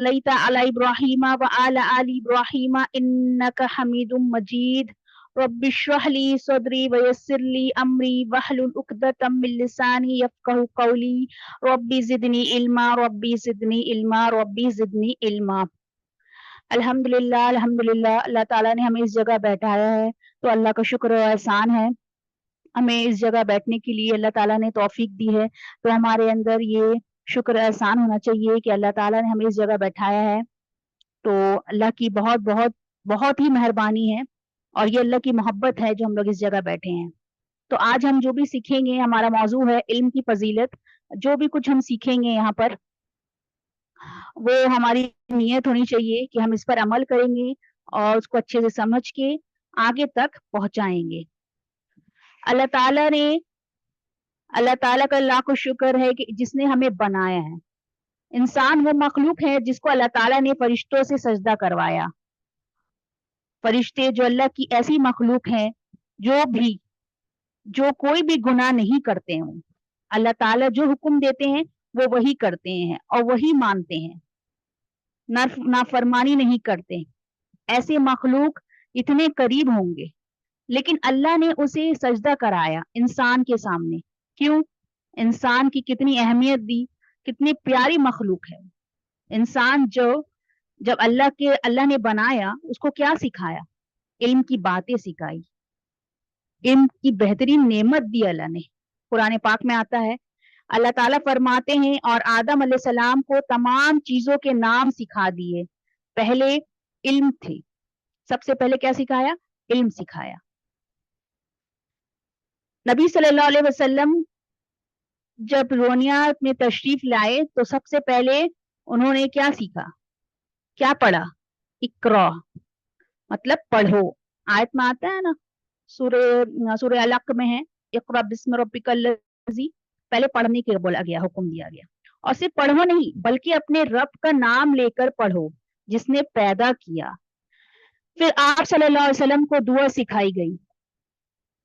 صليت على إبراهيم وعلى آل إبراهيم إنك حميد مجيد رب اشرح لي صدري ويسر لي أمري واحلل عقدة من لساني يفقهوا قولي ربي زدني علما ربي زدني علما ربي زدني علما. अल्हम्दुलिल्लाह अल्हम्दुलिल्लाह, अल्लाह ताला ने हमें इस जगह बैठाया है तो अल्लाह का शुक्र और एहसान है। हमें इस जगह बैठने के लिए अल्लाह ताला ने तौफीक दी है, तो हमारे अंदर ये शुक्र एहसान होना चाहिए कि अल्लाह ताला ने हमें इस जगह बैठाया है। तो अल्लाह की बहुत बहुत बहुत ही मेहरबानी है और ये अल्लाह की मोहब्बत है जो हम लोग इस जगह बैठे हैं। तो आज हम जो भी सीखेंगे, हमारा मौजू है इल्म की फजीलत। जो भी कुछ हम सीखेंगे यहाँ पर, वो हमारी नीयत होनी चाहिए कि हम इस पर अमल करेंगे और उसको अच्छे से समझ के आगे तक पहुंचाएंगे। अल्लाह ताला ने अल्लाह ताला का लाखों शुक्र है कि जिसने हमें बनाया है। इंसान वो मखलूक है जिसको अल्लाह ताला ने फरिश्तों से सजदा करवाया। फरिश्ते जो अल्लाह की ऐसी मखलूक हैं जो कोई भी गुनाह नहीं करते हों, अल्लाह ताला जो हुक्म देते हैं वो वही करते हैं और वही मानते हैं, नाफरमानी नहीं करते। ऐसे मखलूक इतने करीब होंगे, लेकिन अल्लाह ने उसे सजदा कराया इंसान के सामने। क्यों? इंसान की कितनी अहमियत दी, कितनी प्यारी मखलूक है। इंसान जब अल्लाह ने बनाया, उसको क्या सिखाया? इल्म की बातें सिखाई, इल्म की बेहतरीन नेमत दी अल्लाह ने। कुरान पाक में आता है, अल्लाह ताला फरमाते हैं और आदम अलैहिस्सलाम को तमाम चीजों के नाम सिखा दिए। पहले इल्म थे, सबसे पहले क्या सिखाया? इल्म सिखाया। नबी सल्लल्लाहु अलैहि वसल्लम जब दुनिया में तशरीफ लाए तो सबसे पहले उन्होंने क्या सीखा, क्या पढ़ा? इकरा, मतलब पढ़ो। आयत में आता है ना, सूरे अलक में है, इकरा बिस्म रब्बिकल लज़ी। पहले पढ़ने के बोला गया, हुक्म दिया गया। और सिर्फ पढ़ो नहीं, बल्कि अपने रब का नाम लेकर पढ़ो जिसने पैदा किया। फिर आप सल्लल्लाहु अलैहि वसल्लम को दुआ सिखाई गई,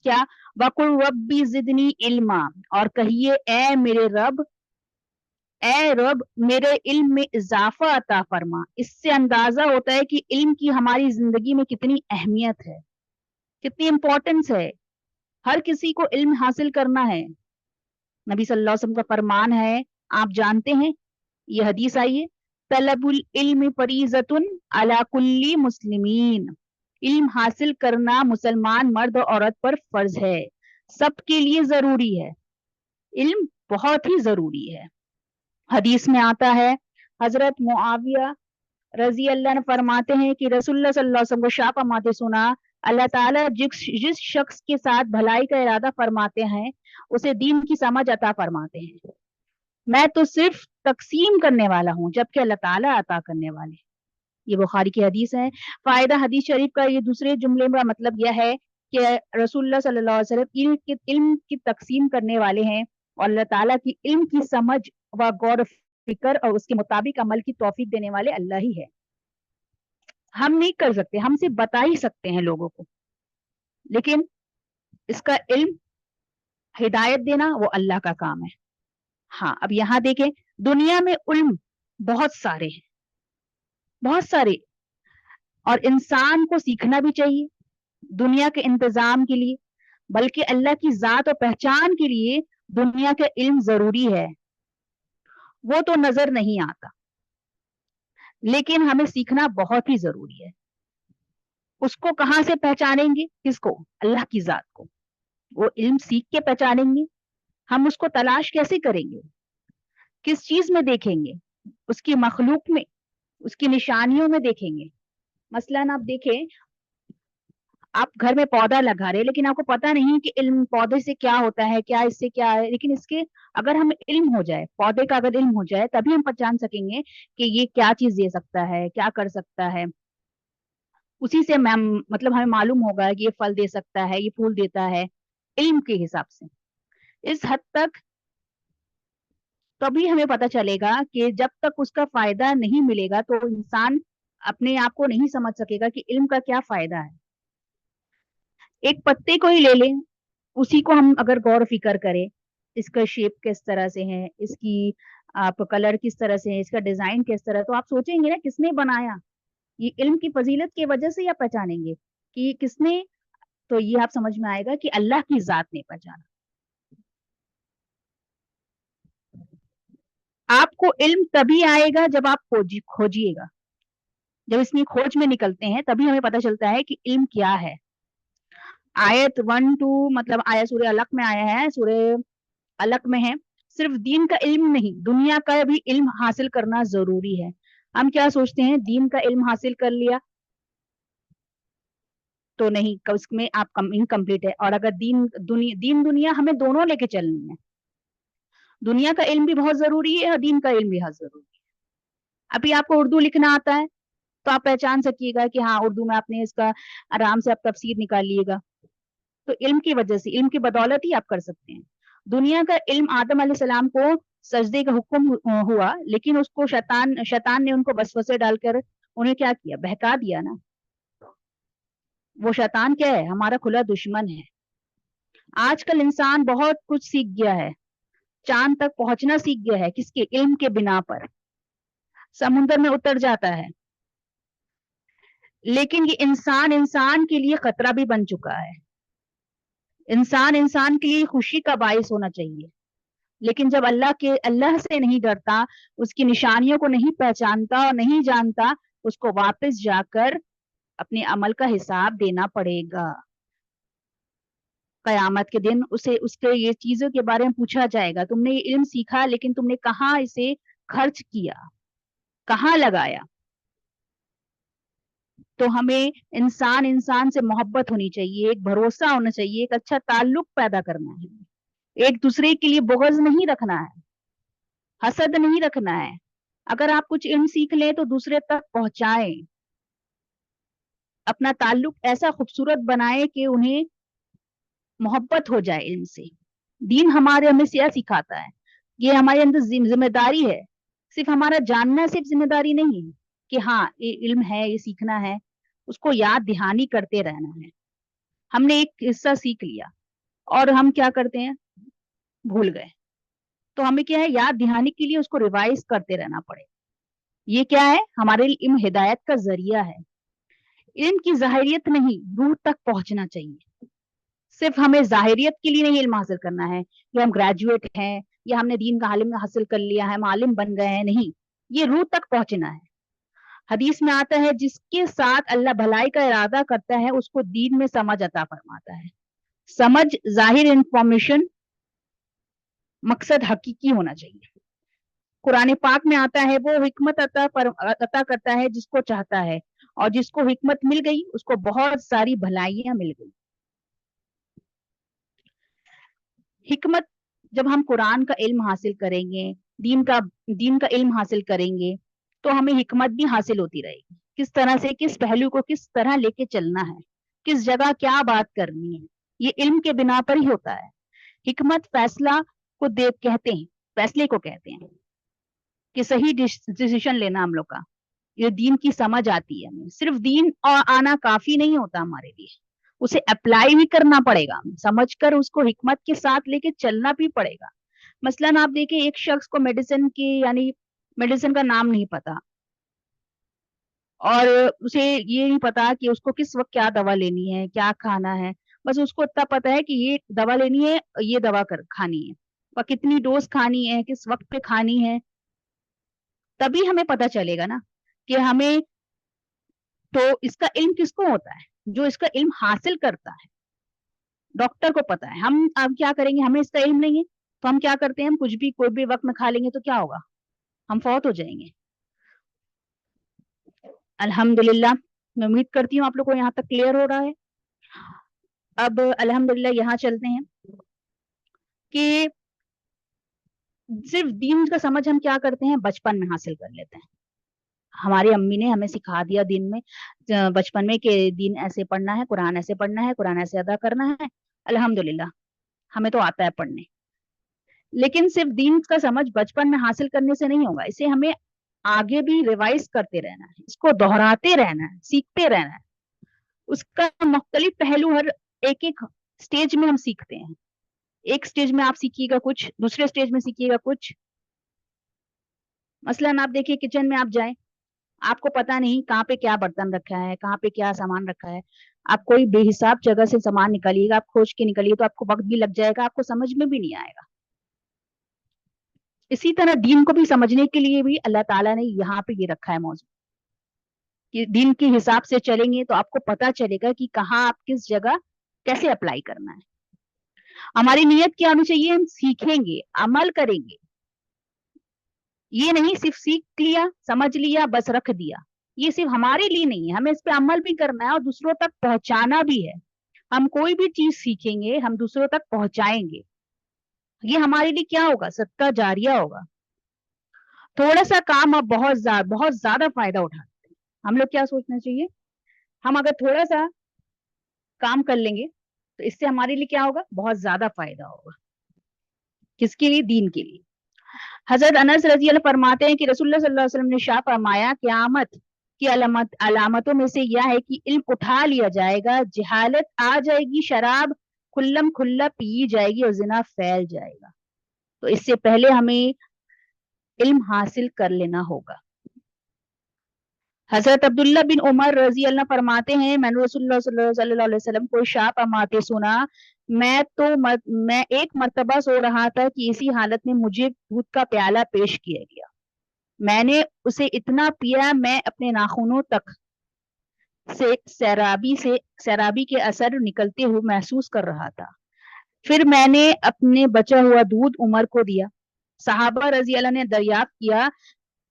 क्या? वकुल रब्बी जिदनी इल्मा, और कहिए ए रब मेरे इल्म में इजाफा अता फरमा। इससे अंदाजा होता है कि इल्म की हमारी जिंदगी में कितनी अहमियत है, कितनी इंपॉर्टेंस है। हर किसी को इल्म हासिल करना है। नबी सल्लल्लाहु अलैहि वसल्लम का फरमान है, आप जानते हैं, ये हदीस आई है, तलबुल इल्म फरीजतुन अला कुल्ली मुस्लिमीन। इल्म हासिल करना मुसलमान मर्द और औरत पर फर्ज है, सबके लिए जरूरी है। इल्म बहुत ही जरूरी है। हदीस में आता है, हजरत मुआविया रजी अल्लाह ने फरमाते हैं कि रसूलुल्लाह सल्लल्लाहु अलैहि वसल्लम को शाह फरमाते सुना, अल्लाह ताला जिस शख्स के साथ भलाई का इरादा फरमाते हैं उसे दीन की समझ अता फरमाते हैं। मैं तो सिर्फ तकसीम करने वाला हूँ, जबकि अल्लाह ताला अता करने वाले। ये बुखारी की हदीस है। फायदा हदीस शरीफ का ये दूसरे जुमले का मतलब यह है कि रसूलुल्लाह सल्लल्लाहु अलैहि वसल्लम इल्म की तकसीम करने वाले हैं और अल्लाह ताला की इल्म की समझ व गौर फिक्र और उसके मुताबिक अमल की तौफीक देने वाले अल्लाह ही है। हम नहीं कर सकते, हम सिर्फ बता ही सकते हैं लोगों को, लेकिन इसका इल्म हिदायत देना वो अल्लाह का काम है। हाँ, अब यहाँ देखें, दुनिया में इल्म बहुत सारे हैं, बहुत सारे, और इंसान को सीखना भी चाहिए दुनिया के इंतजाम के लिए, बल्कि अल्लाह की जात और पहचान के लिए दुनिया का इल्म जरूरी है। वो तो नजर नहीं आता, लेकिन हमें सीखना बहुत ही जरूरी है। उसको कहाँ से पहचानेंगे? किसको? अल्लाह की जात को। वो इल्म सीख के पहचानेंगे। हम उसको तलाश कैसे करेंगे? किस चीज में देखेंगे? उसकी मखलूक में, उसकी निशानियों में देखेंगे। मसलन आप देखें, आप घर में पौधा लगा रहे, लेकिन आपको पता नहीं कि इल्म पौधे से क्या होता है, क्या इससे क्या है, लेकिन इसके अगर हमें इल्म हो जाए, पौधे का अगर इल्म हो जाए, तभी हम पहचान सकेंगे कि ये क्या चीज दे सकता है, क्या कर सकता है। उसी से मैम मतलब हमें मालूम होगा कि ये फल दे सकता है, ये फूल देता है, इल्म के हिसाब से। इस हद तक तभी हमें पता चलेगा कि जब तक उसका फायदा नहीं मिलेगा तो इंसान अपने आप को नहीं समझ सकेगा कि इल्म का क्या फायदा है। एक पत्ते को ही ले लें, उसी को हम अगर गौर फिकर करें, इसका शेप किस तरह से है, इसकी आप कलर किस तरह से है, इसका डिजाइन किस तरह, तो आप सोचेंगे ना किसने बनाया, ये इल्म की फजीलत की वजह से आप पहचानेंगे कि किसने, तो ये आप समझ में आएगा कि अल्लाह की जात ने पहचाना। आपको इल्म तभी आएगा जब आप खोजिएगा, जब इसकी खोज में निकलते हैं तभी हमें पता चलता है कि इल्म क्या है। आयत 1-2 मतलब आया सूर्य अलक में आया है, सूर्य अलग में है। सिर्फ दीन का इल्म नहीं, दुनिया का भी इल्म हासिल करना जरूरी है। हम क्या सोचते हैं, दीन का इल्म हासिल कर लिया तो नहीं, उसमें आप इनकम्प्लीट है। और अगर दीन दुनिया हमें दोनों लेके चलनी है, दुनिया का इल्म भी बहुत जरूरी है और दीन का इल्म भी बहुत जरूरी है। अभी आपको उर्दू लिखना आता है तो आप पहचान सकिएगा कि हाँ उर्दू में आपने इसका आराम से आप तफसीर निकाल लिएगा, तो इल्म की वजह से, इल्म की बदौलत ही आप कर सकते हैं। दुनिया का इल्म, आदम अलैहिस्सलाम को सजदे का हुक्म हुआ, लेकिन उसको शैतान ने उनको वसवसे डालकर उन्हें क्या किया, बहका दिया ना। वो शैतान क्या है, हमारा खुला दुश्मन है। आजकल इंसान बहुत कुछ सीख गया है, चांद तक पहुंचना सीख गया है, किसके, इल्म के बिना पर। समुद्र में उतर जाता है, लेकिन ये इंसान इंसान के लिए खतरा भी बन चुका है। इंसान इंसान के लिए खुशी का बायस होना चाहिए, लेकिन जब अल्लाह से नहीं डरता, उसकी निशानियों को नहीं पहचानता और नहीं जानता, उसको वापस जाकर अपने अमल का हिसाब देना पड़ेगा। कयामत के दिन उसे उसके ये चीजों के बारे में पूछा जाएगा, तुमने ये इल्म सीखा लेकिन तुमने कहाँ इसे खर्च किया, कहाँ लगाया। तो हमें इंसान इंसान से मोहब्बत होनी चाहिए, एक भरोसा होना चाहिए, एक अच्छा ताल्लुक पैदा करना है, एक दूसरे के लिए बुग़्ज़ नहीं रखना है, हसद नहीं रखना है। अगर आप कुछ इल्म सीख लें तो दूसरे तक पहुंचाएं, अपना ताल्लुक ऐसा खूबसूरत बनाए कि उन्हें मोहब्बत हो जाए इल्म से। दीन हमें क्या सिखाता है, ये हमारे अंदर जिम्मेदारी है। सिर्फ हमारा जानना सिर्फ जिम्मेदारी नहीं है कि हाँ ये इल्म है, ये सीखना है, उसको याद दहानी करते रहना है। हमने एक हिस्सा सीख लिया और हम क्या करते हैं, भूल गए, तो हमें क्या है, याद दहानी के लिए उसको रिवाइज करते रहना पड़ेगा। ये क्या है, हमारे लिए इल्म हिदायत का जरिया है। इल्म की जाहिरियत नहीं, रूह तक पहुंचना चाहिए। सिर्फ हमें जाहिरियत के लिए नहीं इल्म हासिल करना है कि हम ग्रेजुएट हैं या हमने दीन का इल्म हासिल कर लिया है, हम आलिम बन गए हैं, नहीं, ये रूह तक पहुंचना है। हदीस में आता है, जिसके साथ अल्लाह भलाई का इरादा करता है उसको दीन में समझ अता फरमाता है। समझ जाहिर इंफॉर्मेशन, मकसद हकीकी होना चाहिए। कुरान पाक में आता है, वो हिकमत अता करता है जिसको चाहता है, और जिसको हिकमत मिल गई उसको बहुत सारी भलाइयां मिल गई। हिकमत, जब हम कुरान का इल्म हासिल करेंगे, दीन का इल्म हासिल करेंगे, तो हमें हिकमत भी हासिल होती रहेगी, किस तरह से, किस पहलू को किस तरह लेके चलना है, किस जगह क्या बात करनी है, ये इल्म के बिना पर ही होता है। हिकमत फैसला को दे कहते हैं, फैसले को कहते हैं कि सही डिसीजन लेना हम लोग का। ये दीन की समझ आती है हमें, सिर्फ दीन और आना काफी नहीं होता हमारे लिए, उसे अप्लाई भी करना पड़ेगा, समझ कर उसको हिकमत के साथ लेके चलना भी पड़ेगा। मसलन आप देखिए, एक शख्स को मेडिसिन की यानी मेडिसिन का नाम नहीं पता, और उसे ये नहीं पता कि उसको किस वक्त क्या दवा लेनी है, क्या खाना है, बस उसको इतना पता है कि ये दवा लेनी है, ये दवा कर खानी है, और कितनी डोज खानी है, किस वक्त पे खानी है। तभी हमें पता चलेगा ना कि हमें, तो इसका इल्म किसको होता है, जो इसका इल्म हासिल करता है। डॉक्टर को पता है, हम अब क्या करेंगे, हमें इसका इल्म नहीं है, तो हम क्या करते हैं, हम कुछ भी कोई भी वक्त में खा लेंगे तो क्या होगा, हम फौत हो जाएंगे। अल्हम्दुलिल्लाह, मैं उम्मीद करती हूँ आप लोग को यहाँ तक क्लियर हो रहा है। अब अल्हम्दुलिल्लाह यहाँ चलते हैं कि सिर्फ दीन का समझ हम क्या करते हैं, बचपन में हासिल कर लेते हैं। हमारी अम्मी ने हमें सिखा दिया दिन में, बचपन में, कि दीन ऐसे पढ़ना है, कुरान ऐसे पढ़ना है, कुरान ऐसे अदा करना है। अल्हम्दुलिल्लाह हमें तो आता है पढ़ने, लेकिन सिर्फ दीन का समझ बचपन में हासिल करने से नहीं होगा, इसे हमें आगे भी रिवाइज करते रहना है, इसको दोहराते रहना है, सीखते रहना है। उसका मुख्तलिफ पहलू हर एक एक स्टेज में हम सीखते हैं। एक स्टेज में आप सीखिएगा कुछ, दूसरे स्टेज में सीखिएगा कुछ, मसलन आप देखिए किचन में आप जाएं, आपको पता नहीं कहाँ पे क्या बर्तन रखा है, कहाँ पे क्या सामान रखा है। आप कोई बेहिसाब जगह से सामान निकालिएगा, आप खोज के निकालिए तो आपको वक्त भी लग जाएगा, आपको समझ में भी नहीं आएगा। इसी तरह दीन को भी समझने के लिए भी अल्लाह ताला ने यहाँ पे ये रखा है मौजूद, कि दीन के हिसाब से चलेंगे तो आपको पता चलेगा कि कहाँ आप किस जगह कैसे अप्लाई करना है। हमारी नीयत क्या होनी चाहिए, हम सीखेंगे, अमल करेंगे। ये नहीं सिर्फ सीख लिया, समझ लिया, बस रख दिया। ये सिर्फ हमारे लिए नहीं है, हमें इस पे अमल भी करना है और दूसरों तक पहुंचाना भी है। हम कोई भी चीज सीखेंगे, हम दूसरों तक पहुंचाएंगे, ये हमारे लिए क्या होगा, सदका जारिया होगा। थोड़ा सा काम अब बहुत ज्यादा फायदा उठाते हैं। हम लोग क्या सोचना चाहिए, हम अगर थोड़ा सा काम कर लेंगे तो इससे हमारे लिए क्या होगा, बहुत ज्यादा फायदा होगा। किसके लिए, दीन के लिए। हजरत अनस रजी अल्लाह फरमाते हैं कि रसूलुल्लाह सल्लल्लाहु अलैहि वसल्लम ने शाह फरमाया, क़यामत की अलामतों में से यह है कि इल्म उठा लिया जाएगा, जहालत आ जाएगी, शराब खुल्लम खुल्ला पी जाएगी और जिना फैल जाएगा। तो इससे पहले हमें इल्म हासिल कर लेना होगा। हजरत अब्दुल्ला बिन उमर रजी अल्लाह फरमाते हैं, मैंने रसूलुल्लाह सल्लल्लाहु अलैहि वसल्लम को शाह फरमाते सुना, मैं एक मर्तबा सो रहा था कि इसी हालत में मुझे दूध का प्याला पेश किया गया। मैंने उसे इतना पिया, मैं अपने नाखूनों तक से सैराबी के असर निकलते हुए महसूस कर रहा था। फिर मैंने अपने बचा हुआ दूध उमर को दिया। सहाबा रजी अल्लाह ने दरियाफ्त किया,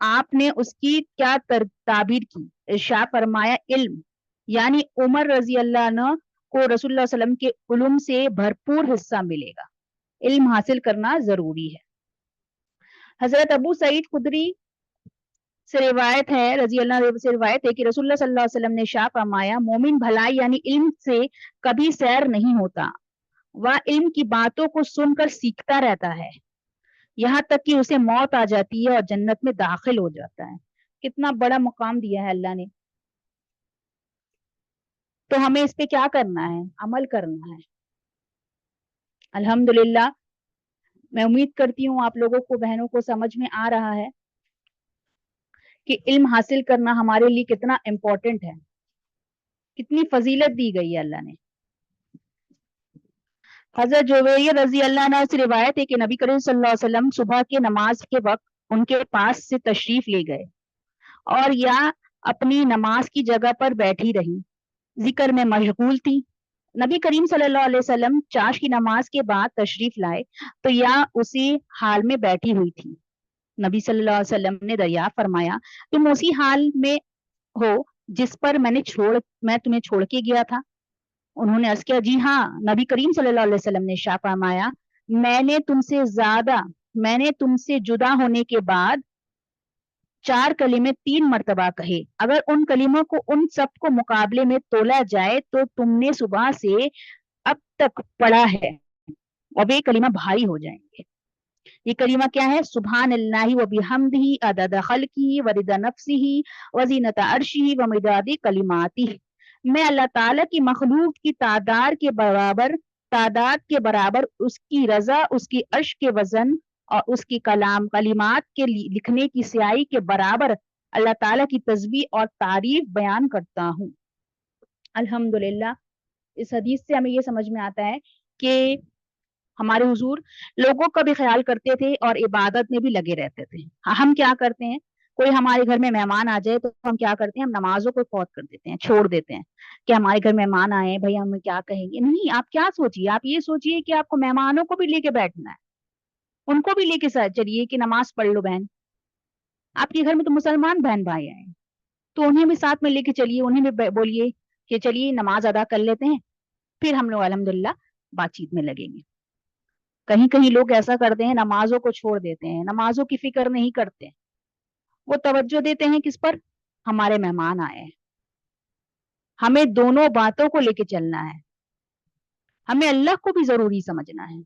आपने उसकी क्या ताबीर की। इरशाद फरमाया, इल्म, यानी उमर रजी अल्लाह अन्हु को रसूलुल्लाह सल्लल्लाहु अलैहि वसल्लम के उलूम से भरपूर हिस्सा मिलेगा। इल्म हासिल करना जरूरी है। हजरत अबू सईद खुदरी से रिवायत है, रजी अल्लाह से रिवायत है कि रसूलुल्लाह सल्लल्लाहु अलैहि वसल्लम ने शाह फरमाया, मोमिन भलाई यानी इल्म से कभी सैर नहीं होता, वह इल्म की बातों को सुनकर सीखता रहता है, यहाँ तक कि उसे मौत आ जाती है और जन्नत में दाखिल हो जाता है। कितना बड़ा मुकाम दिया है अल्लाह ने। तो हमें इस पे क्या करना है, अमल करना है। अल्हम्दुलिल्लाह, मैं उम्मीद करती हूँ आप लोगों को, बहनों को समझ में आ रहा है कि इल्म हासिल करना हमारे लिए कितना इम्पोर्टेंट है, कितनी फजीलत दी गई है अल्लाह ने। हजरत जुबैर रजी अल्लाह अन्हु से रिवायत है कि नबी करीम सल्लल्लाहु अलैहि वसल्लम सुबह के नमाज के वक्त उनके पास से तशरीफ ले गए और या अपनी नमाज की जगह पर बैठी रही, जिक्र में मशगूल थी। नबी करीम सल्लल्लाहु अलैहि वसल्लम चाश की नमाज के बाद तशरीफ लाए तो या उसी हाल में बैठी हुई थी। नबी सल्लल्लाहु अलैहि वसल्लम ने दरियाफ्त फरमाया, तुम उसी हाल में हो जिस पर मैं तुम्हें छोड़ के गया था। उन्होंने अर्ज किया, जी हाँ। नबी करीम सल्लल्लाहु अलैहि वसल्लम ने शाह फरमाया, मैंने तुमसे ज्यादा मैंने तुमसे जुदा होने के बाद 4 कलीमे 3 मर्तबा कहे, अगर उन कलीमों को उन सब को मुकाबले में तोला जाए तो तुमने सुबह से अब तक पढ़ा है और वे कलीमा भारी हो जाएंगे। ये कलीमा क्या है, सुभान अल्लाहि व बिहम्दिही अदद खल्किही व रिदा नफ्सिही व ज़ीनता अर्शिही व मिदाद कलिमातिही। मैं अल्लाह ताला की मखलूक की तादाद के बराबर उसकी रजा, उसकी अर्श के वजन और उसकी कलिमात के लिखने की स्याही के बराबर अल्लाह ताला की तस्बीह और तारीफ बयान करता हूँ। अल्हम्दुलिल्लाह, इस हदीस से हमें ये समझ में आता है कि हमारे हुजूर लोगों का भी ख्याल करते थे और इबादत में भी लगे रहते थे। हम क्या करते हैं, कोई हमारे घर में मेहमान आ जाए तो हम क्या करते हैं, हम नमाजों को फौत कर देते हैं, छोड़ देते हैं कि हमारे घर मेहमान आए हैं, भाई हमें क्या कहेंगे। नहीं, आप क्या सोचिए, आप ये सोचिए कि आपको मेहमानों को भी लेके बैठना है, उनको भी लेके साथ चलिए कि नमाज पढ़ लो बहन। आपके घर में तो मुसलमान बहन भाई आए, तो उन्हें भी साथ में लेके चलिए, उन्हें भी बोलिए कि चलिए नमाज अदा कर लेते हैं, फिर हम लोग अल्हम्दुलिल्लाह बातचीत में लगेंगे। कहीं कहीं लोग ऐसा करते हैं, नमाजों को छोड़ देते हैं, नमाजों की फिक्र नहीं करते, वो तवज्जो देते हैं किस पर, हमारे मेहमान आए हैं। हमें दोनों बातों को लेके चलना है, हमें अल्लाह को भी जरूरी समझना है।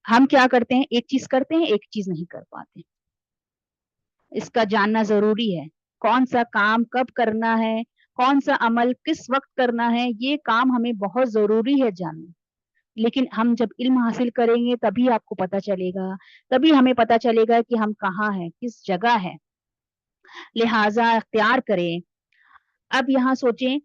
हम क्या करते हैं, एक चीज करते हैं, एक चीज नहीं कर पाते। इसका जानना जरूरी है, कौन सा काम कब करना है, कौन सा अमल किस वक्त करना है, ये काम हमें बहुत जरूरी है जानना। लेकिन हम जब इल्म हासिल करेंगे तभी आपको पता चलेगा, तभी हमें पता चलेगा कि हम कहाँ हैं, किस जगह है। लिहाजा इख्तियार करें। अब यहाँ सोचें,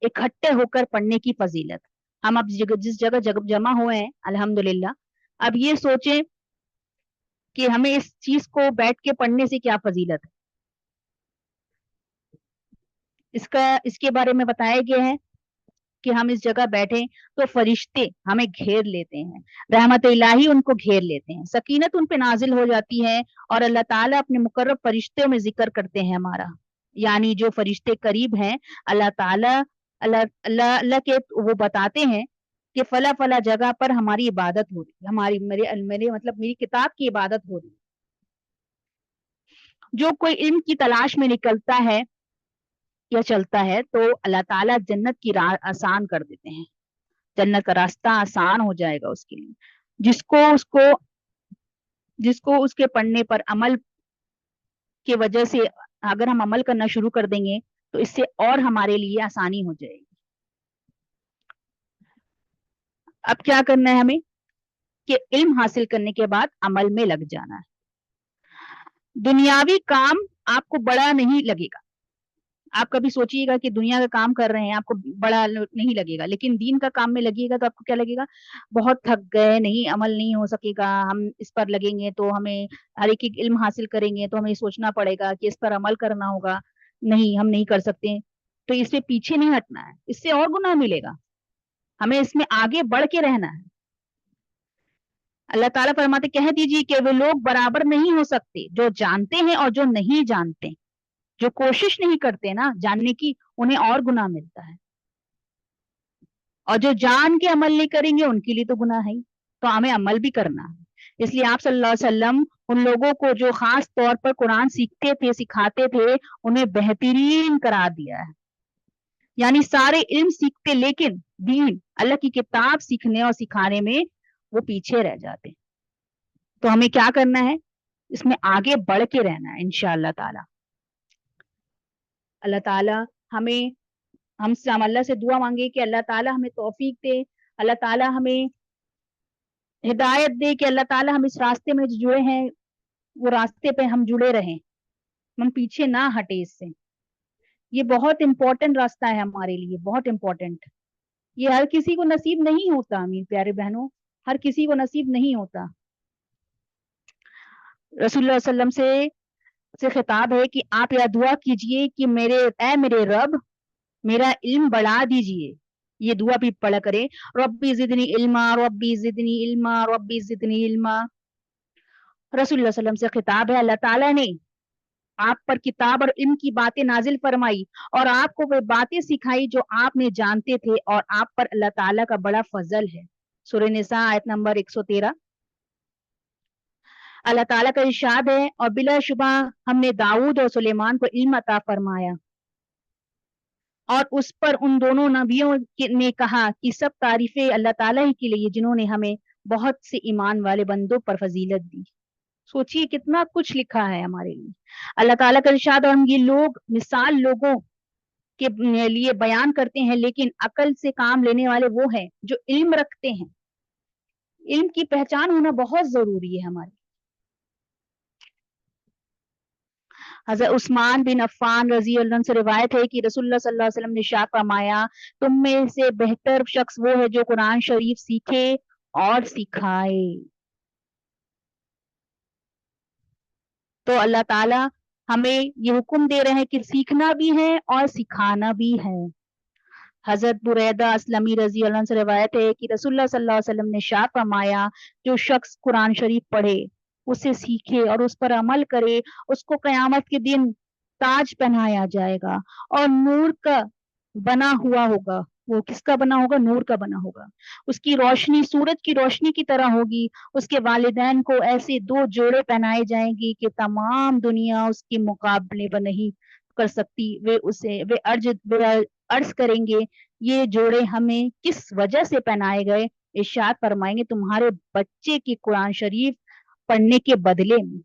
इकट्ठे होकर पढ़ने की फजीलत। हम अब जिस जगह जमा हुए हैं अल्हम्दुलिल्लाह, अब ये सोचें कि हमें इस चीज को बैठ के पढ़ने से क्या फजीलत है। इसके बारे में बताया गया है कि हम इस जगह बैठे तो फरिश्ते हमें घेर लेते हैं, रहमत इलाही उनको घेर लेते हैं, सकीनत उन पे नाजिल हो जाती है, और अल्लाह ताला अपने मुकर्रब फरिश्तों में जिक्र करते हैं हमारा। यानी जो फरिश्ते करीब हैं, अल्लाह ताला अल्लाह अल्लाह अल्लाह के वो बताते हैं कि फला फला जगह पर हमारी इबादत हो रही है, हमारी मेरे मेरे मतलब मेरी किताब की इबादत हो रही है। जो कोई इल्म की तलाश में निकलता है या चलता है तो अल्लाह ताला जन्नत की राह आसान कर देते हैं, जन्नत का रास्ता आसान हो जाएगा उसके लिए। जिसको उसको जिसको उसके पढ़ने पर अमल की वजह से, अगर हम अमल करना शुरू कर देंगे तो इससे और हमारे लिए आसानी हो जाएगी। अब क्या करना है हमें कि इल्म हासिल करने के बाद अमल में लग जाना है। दुनियावी काम आपको बड़ा नहीं लगेगा, आप कभी सोचिएगा कि दुनिया का काम कर रहे हैं आपको बड़ा नहीं लगेगा, लेकिन दीन का काम में लगेगा तो आपको क्या लगेगा, बहुत थक गए, नहीं अमल नहीं हो सकेगा, हम इस पर लगेंगे तो हमें हर एक इल्म हासिल करेंगे तो हमें सोचना पड़ेगा कि इस पर अमल करना होगा, नहीं हम नहीं कर सकते। तो इससे पीछे नहीं हटना है, इससे और गुनाह मिलेगा, हमें इसमें आगे बढ़ के रहना है। अल्लाह ताला फरमाते, कह दीजिए कि वे लोग बराबर नहीं हो सकते जो जानते हैं और जो नहीं जानते। जो कोशिश नहीं करते ना जानने की, उन्हें और गुनाह मिलता है, और जो जान के अमल नहीं करेंगे उनके लिए तो गुनाह है ही। तो हमें अमल भी करना है। इसलिए आप सल्लल्लाहु अलैहि वसल्लम उन लोगों को जो खास तौर पर कुरान सीखते थे, सिखाते थे, उन्हें बेहतरीन करार दिया है। यानी सारे इल्म सीखते लेकिन दीन अल्लाह की किताब सीखने और सिखाने में वो पीछे रह जाते। तो हमें क्या करना है, इसमें आगे बढ़ के रहना है इंशाअल्लाह ताला। अल्लाह ताला हमें हम अल्लाह से दुआ मांगे कि अल्लाह ताला हमें तौफीक दे, अल्लाह ताला हमें हिदायत दे कि अल्लाह ताला हम इस रास्ते में जो जुड़े हैं वो रास्ते पे हम जुड़े रहें, हम पीछे ना हटे इससे। ये बहुत इंपॉर्टेंट रास्ता है हमारे लिए, बहुत इंपॉर्टेंट। ये हर किसी को नसीब नहीं होता, मेरे प्यारे बहनों, हर किसी को नसीब नहीं होता। रसूलुल्लाह सल्लम से खिताब है कि आप यह दुआ कीजिए कि मेरे रब मेरा इल्म बढ़ा दीजिए। ये दुआ भी पढ़ा करें, रब्बी जिदनी इल्मा, रब्बी जिदनी इल्मा, रब्बी जिदनी इल्मा। रसूलुल्लाह सल्लम से खिताब है, अल्लाह ताला ने आप पर किताब और इल्म की बातें नाजिल फरमाई और आपको वे बातें सिखाई जो आपने जानते थे, और आप पर अल्लाह ताला का बड़ा फजल है। सूरह निसा आयत नंबर 113। अल्लाह ताला का इरशाद है, और बिलाशुबा हमने दाऊद और सुलेमान को इल्म अता फरमाया, और उस पर उन दोनों नबियों ने कहा कि सब तारीफें अल्लाह ताला ही के लिए जिन्होंने हमें बहुत से ईमान वाले बंदों पर फजीलत दी। सोचिए कितना कुछ लिखा है हमारे लिए अल्लाह ताला का इरशाद। और हम ये लोग मिसाल लोगों के लिए बयान करते हैं, लेकिन अकल से काम लेने वाले वो हैं जो इल्म रखते हैं। इल्म की पहचान होना बहुत जरूरी है हमारे। हजरत उस्मान बिन अफ़्फ़ान रजी अल्लाह अन्हु से रिवायत है कि रसूलुल्लाह सल्लल्लाहु अलैहि वसल्लम ने इरशाद फरमाया, तुम में से बेहतर शख्स वो है जो कुरान शरीफ सीखे और सिखाए। तो अल्लाह ताला हमें ये हुक्म दे रहे हैं कि सीखना भी है और सिखाना भी है। हजरत बुरैदा असलमी रजी अल्लाह अन्हु से रिवायत है कि रसूलुल्लाह सल्लल्लाहु अलैहि वसल्लम ने इरशाद फरमाया, जो शख्स कुरान शरीफ पढ़े, उसे सीखे और उस पर अमल करे, उसको कयामत के दिन ताज पहनाया जाएगा और नूर का बना हुआ होगा। वो किसका बना होगा? नूर का बना होगा। उसकी रोशनी सूरज की रोशनी की तरह होगी। उसके वालिदैन को ऐसे दो जोड़े पहनाए जाएंगे कि तमाम दुनिया उसके मुकाबले पर नहीं कर सकती। वे अर्ज करेंगे, ये जोड़े हमें किस वजह से पहनाए गए? इरशाद फरमाएंगे, तुम्हारे बच्चे की कुरान शरीफ पढ़ने के बदले में।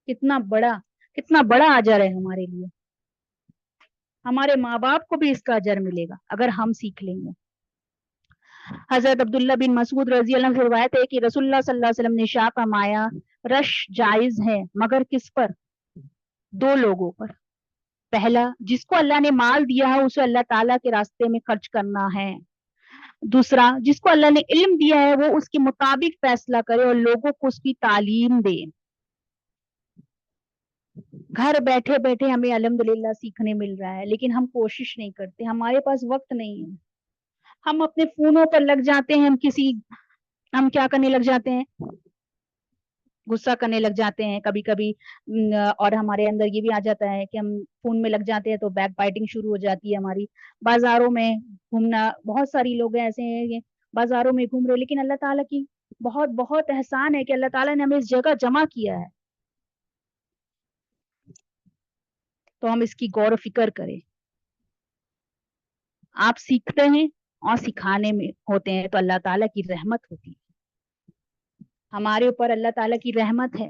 कितना बड़ा, कितना बड़ा अजर है हमारे लिए। हमारे माँ बाप को भी इसका अजर मिलेगा अगर हम सीख लेंगे। حضرت عبداللہ بن مسعود رضی اللہ عنہ سے روایت ہے کہ رسول اللہ صلی اللہ علیہ وسلم نے ارشاد فرمایا رش جائز ہے مگر کس پر؟ دو لوگوں پر. پہلا، جس کو اللہ نے مال دیا ہے اسے اللہ تعالیٰ کے راستے میں خرچ کرنا ہے. دوسرا، جس کو اللہ نے علم دیا ہے وہ اس کے مطابق فیصلہ کرے اور لوگوں کو اس کی تعلیم دے. گھر بیٹھے بیٹھے ہمیں الحمدللہ سیکھنے مل رہا ہے، لیکن ہم کوشش نہیں کرتے، ہمارے پاس وقت نہیں ہے. ہم اپنے فونوں پر لگ جاتے ہیں، ہم کیا کرنے لگ جاتے ہیں؟ غصہ کرنے لگ جاتے ہیں کبھی کبھی. اور ہمارے اندر یہ بھی آ جاتا ہے کہ ہم فون میں لگ جاتے ہیں تو بیک بائٹنگ شروع ہو جاتی ہے ہماری. بازاروں میں گھومنا، بہت ساری لوگ ایسے ہیں کہ بازاروں میں گھوم رہے، لیکن اللہ تعالیٰ کی بہت بہت احسان ہے کہ اللہ تعالیٰ نے ہمیں اس جگہ جمع کیا ہے، تو ہم اس کی غور و فکر کریں. آپ سیکھتے ہیں اور سکھانے میں ہوتے ہیں تو اللہ تعالیٰ کی رحمت ہوتی ہے. ہمارے اوپر اللہ تعالیٰ کی رحمت ہے،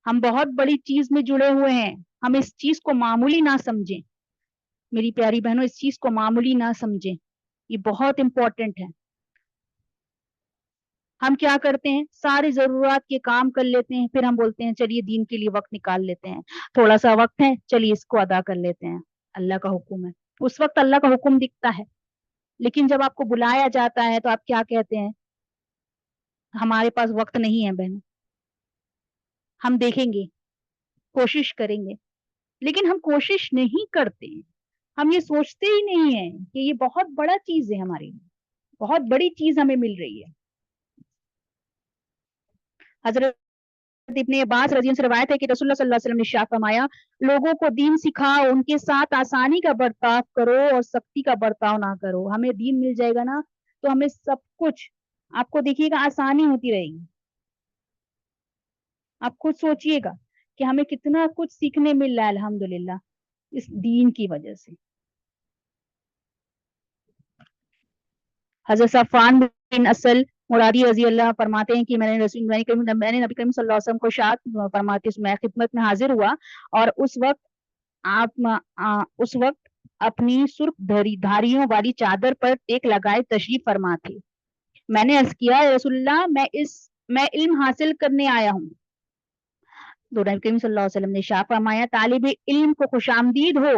ہم بہت بڑی چیز میں جڑے ہوئے ہیں. ہم اس چیز کو معمولی نہ سمجھیں میری پیاری بہنوں، اس چیز کو معمولی نہ سمجھیں، یہ بہت امپورٹنٹ ہے. ہم کیا کرتے ہیں؟ ساری ضرورات کے کام کر لیتے ہیں، پھر ہم بولتے ہیں چلیے دین کے لیے وقت نکال لیتے ہیں، تھوڑا سا وقت ہے چلیے اس کو ادا کر لیتے ہیں، اللہ کا حکم ہے. اس وقت اللہ کا حکم دکھتا ہے، لیکن جب آپ کو بلایا جاتا ہے تو آپ کیا کہتے ہیں؟ ہمارے پاس وقت نہیں ہے بہن، ہم دیکھیں گے، کوشش کریں گے. لیکن ہم کوشش نہیں کرتے، ہم یہ سوچتے ہی نہیں ہیں کہ یہ بہت بڑا چیز ہے، ہمارے لیے بہت بڑی چیز ہمیں مل رہی ہے. حضرت ابن عباس رضی اللہ عنہ سے روایت ہے کہ رسول اللہ صلی اللہ علیہ وسلم نے ارشاد فرمایا لوگوں کو دین سکھاؤ، ان کے ساتھ آسانی کا برتاؤ کرو اور سختی کا برتاؤ نہ کرو. ہمیں دین مل جائے گا نا تو ہمیں سب کچھ، آپ کو دیکھیے گا، آسانی ہوتی رہے گی. آپ خود سوچئے گا کہ ہمیں کتنا کچھ سیکھنے مل رہا ہے الحمدللہ اس دین کی وجہ سے. حضرت صفوان بن اسل مرادی رضی اللہ فرماتے ہیں کہ میں نے نبی کریم صلی اللہ علیہ وسلم کو ارشاد فرماتے میں خدمت میں حاضر ہوا، اور اس وقت اپنی سرخ دھاریوں والی چادر پر ٹیک لگائے تشریف فرما تھے. میں نے عرض کیا رسول اللہ میں علم حاصل کرنے آیا ہوں. تو نبی کریم صلی اللہ علیہ وسلم نے ارشاد فرمایا طالب علم کو خوش آمدید ہو.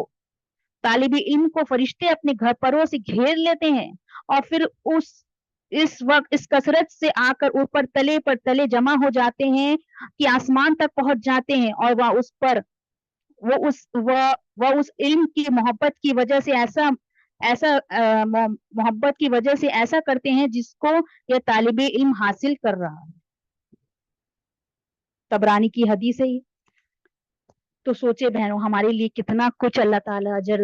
طالب علم کو فرشتے اپنے گھر پروں سے گھیر لیتے ہیں اور پھر اس وقت اس کثرت سے آ کر اوپر تلے پر تلے جمع ہو جاتے ہیں کہ آسمان تک پہنچ جاتے ہیں، اور وہ اس علم کی محبت کی وجہ سے محبت کی وجہ سے ایسا کرتے ہیں جس کو یہ طالب علم حاصل کر رہا ہے. طبرانی کی حدیث ہے یہ. تو سوچے بہنوں ہمارے لیے کتنا کچھ اللہ تعالیٰ اجر